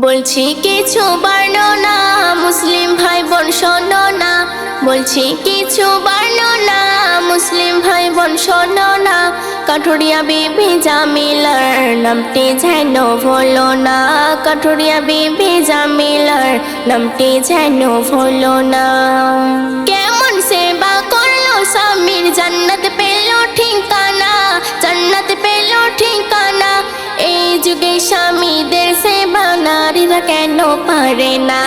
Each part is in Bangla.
বলছি কিছু বর্ণনা মুসলিম ভাই বোন শোনো না, বলছি কিছু বর্ণনা মুসলিম ভাই বোন শোনো না। কাঠুরিয়া বিবি জামিলার নামটি যেন ভুলো না, কাঠুরিয়া বিবি জামিলার নামটি যেন ভুলো না। কেমন সেবা করলো স্বামীর, জান্নাত পেল ঠিকানা, জান্নাত পেল ঠিকানা। এই যুগে স্বামীদের সেবা নারীরা কেন পারে না,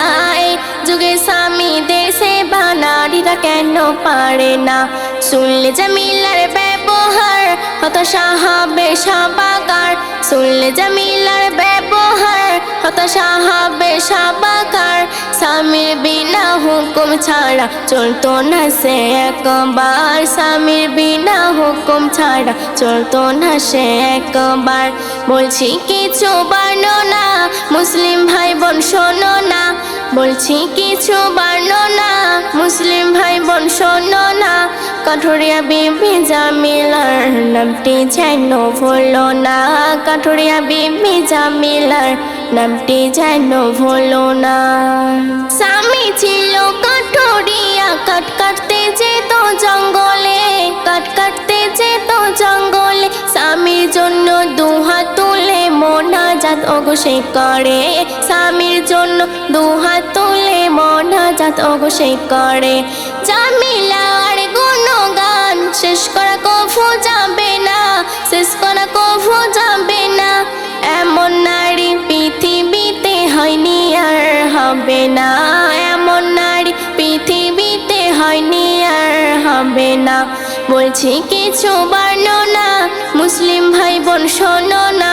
এই যুগে স্বামীদের সেবা নারীরা কেন পারে না। শুনলে জামিলার ব্যবহার হতাশা হবে সবাকার, শুনলে জামিলার ব্যবহার হতাশা হবে সবাকার। স্বামীর বিনা হুকুম ছাড়া চলতো না সে একবার, স্বামীর বিনা হুকুম ছাড়া চলতো না সে একবার। বলছি কিছু বর্ণনা মুসলিম ভাই বোন শোনো না, বলছি কিছু বর্ণনা মুসলিম ভাই বোন শোনো না। কাঠুরিয়া বিবি জামিলার নামটি যেন ভুলো না, কাঠুরিয়া বিবি জামিলার নামটি যেন ভুলো না। স্বামী ছিল কাঠুরিয়া, কাঠ কাটতে যেত জঙ্গলে, কাঠ কাটতে যেত জঙ্গলে। স্বামীর জন্য দুহাত তুলে মোনাজাত ওগো সে করে, স্বামীর জন্য দুহাত তুলে মোনাজাত ওগো সে করে। জামিলার গুণগান শেষ করা কভু যাবে না, শেষ করা কভু যাবে না। এমন নারী পৃথিবীতে হয়নি আর হবে না, এমন নারী পৃথিবীতে হয়নি আর হবে না। বলছি কিছু বর্ণনা মুসলিম ভাই বোন শোনো না,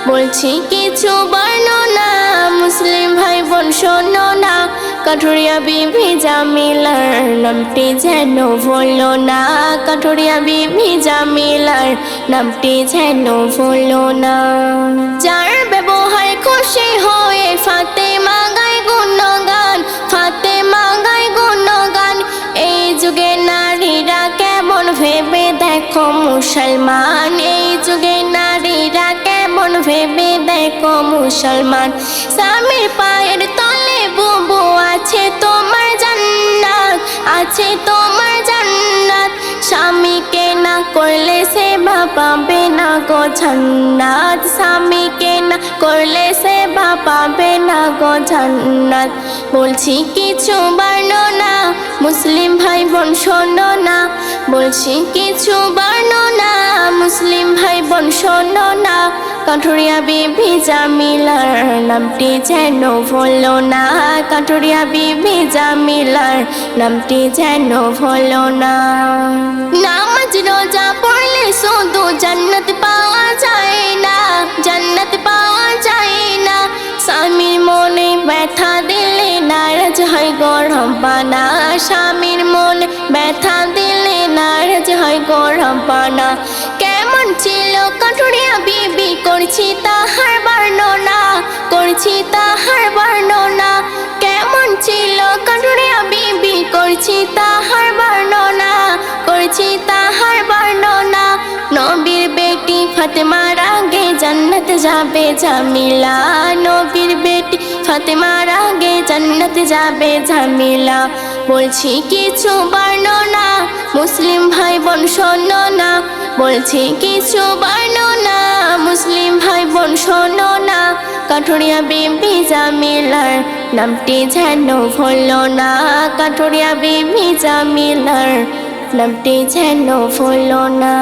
বলছি কিছু বর্ণনা মুসলিম ভাই বোন শোনো না। কাঠুরিয়া বিবি জামিলার নামটি যেন ভুলো না, কাঠুরিয়া বিবি জামিলার নামটি যেন ভুলো না। যার ব্যবহার খুশি হয়ে ফাতেমা গায় গুণগান, ফাতেমা গায় গুণগান। এই যুগে নারীরা কেমন ভেবে দেখো মুসলমান, এই যুগে নারীরা কেমন ভেবে দেখো মুসলমান। স্বামীর পায়ের তলে বুবু আছে তোমার জান্নাত, আছে তোমার জান্নাত। স্বামীকে না করলে সেবা পাবে না গো জান্নাত, স্বামীকে না করলে সেবা পাবে না গো জান্নাত। বলছি কিছু বর্ণনা মুসলিম ভাই বোন শোনো না, বলছি কিছু বর্ণনা মুসলিম ভাই বোন শোনো না। কাঠুরিয়া বিবি জামিলার নামটি যেন ভুলো না, কাঠুরিয়া বিবি জামিলার নামটি যেন ভুলো না। নামাজ রোজা পড়লে শুধু জান্নাত পাওয়া যায় না, জান্নাত পাওয়া যায় না। স্বামীর মনে ব্যথা দিলে নারাজ হয় গো রব্বানা, স্বামীর মনে ব্যথা দিলে নারাজ হয় গো রব্বানা। কেমন ছিল কাঠুরিয়া বিবি করছি তাহার বর্ণনা, করছি তাহার বর্ণনা। কেমন ছিল কাঠুরিয়া বিবি করছি তাহার বর্ণনা, করছি তাহার বর্ণনা। নবীর বেটি ফাতেমার আগে জান্নাত যাবে জামিলা, নবীর বেটি ফাতেমার আগে জান্নাত যাবে জামিলা। বলছি কিছু বর্ণনা মুসলিম ভাই বোন শোনো না, বলছি কিছু বর্ণনা মুসলিম ভাই বোন শোনো না। কাঠুরিয়া বিবি জামিলার নামটি যেন ভুলো না, কাঠুরিয়া বিবি জামিলার নামটি যেন ভুলো না।